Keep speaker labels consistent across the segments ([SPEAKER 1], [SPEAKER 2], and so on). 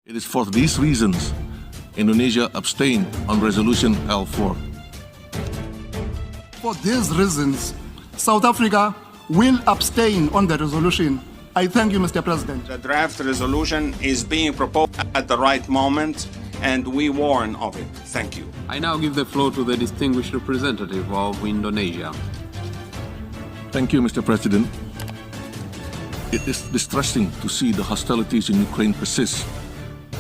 [SPEAKER 1] It is for these reasons Indonesia abstained on Resolution L4.
[SPEAKER 2] For these reasons, South Africa will abstain on the resolution. I thank you, Mr. President.
[SPEAKER 3] The draft resolution is being proposed at the right moment, and we warn of it. Thank you.
[SPEAKER 4] I now give the floor to the distinguished representative of Indonesia.
[SPEAKER 1] Thank you, Mr. President. It is distressing to see the hostilities in Ukraine persist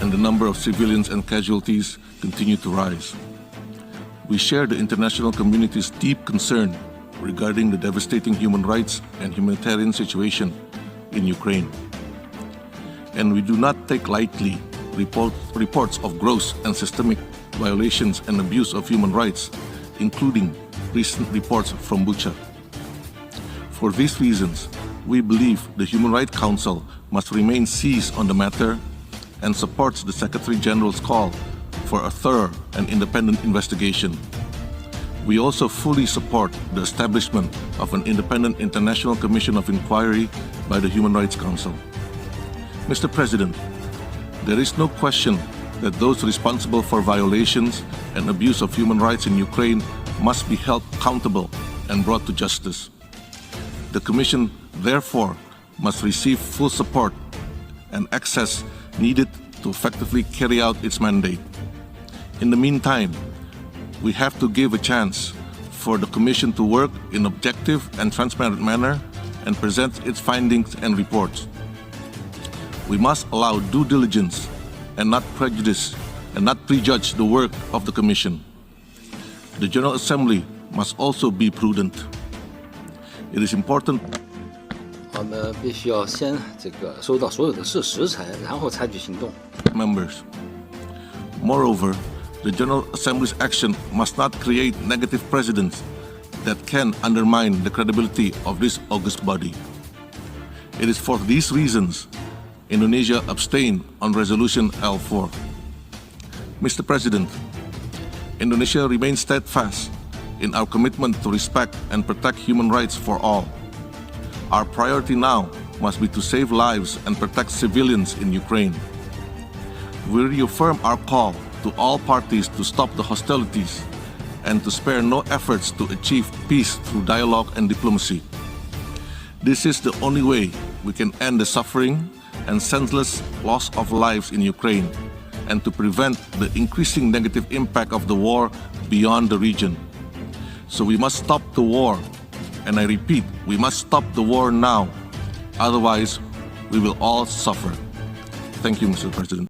[SPEAKER 1] and the number of civilians and casualties continue to rise. We share the international community's deep concern regarding the devastating human rights and humanitarian situation in Ukraine. And we do not take lightly reports of gross and systemic violations and abuse of human rights, including recent reports from Bucha. For these reasons, we believe the Human Rights Council must remain seized on the matter and supports the Secretary General's call for a thorough and independent investigation. We also fully support the establishment of an independent international commission of inquiry by the Human Rights Council. Mr. President, there is no question that those responsible for violations and abuse of human rights in Ukraine must be held accountable and brought to justice. The Commission, therefore, must receive full support and access needed to effectively carry out its mandate. In the meantime, we have to give a chance for the Commission to work in an objective and transparent manner and present its findings and reports. We must allow due diligence and not prejudge the work of the Commission. The General Assembly must also be prudent. It is important.
[SPEAKER 5] 我们必须要先收到所有的事实然后采取行动。
[SPEAKER 1] Members. Moreover, the General Assembly's action must not create negative precedents that can undermine the credibility of this august body. It is for these reasons Indonesia abstained on Resolution L4. Mr. President, Indonesia remains steadfast in our commitment to respect and protect human rights for all. Our priority now must be to save lives and protect civilians in Ukraine. We reaffirm our call to all parties to stop the hostilities and to spare no efforts to achieve peace through dialogue and diplomacy. This is the only way we can end the suffering and senseless loss of lives in Ukraine and to prevent the increasing negative impact of the war beyond the region. So we must stop the war, and I repeat, we must stop the war now. Otherwise, we will all suffer. Thank you, Mr. President.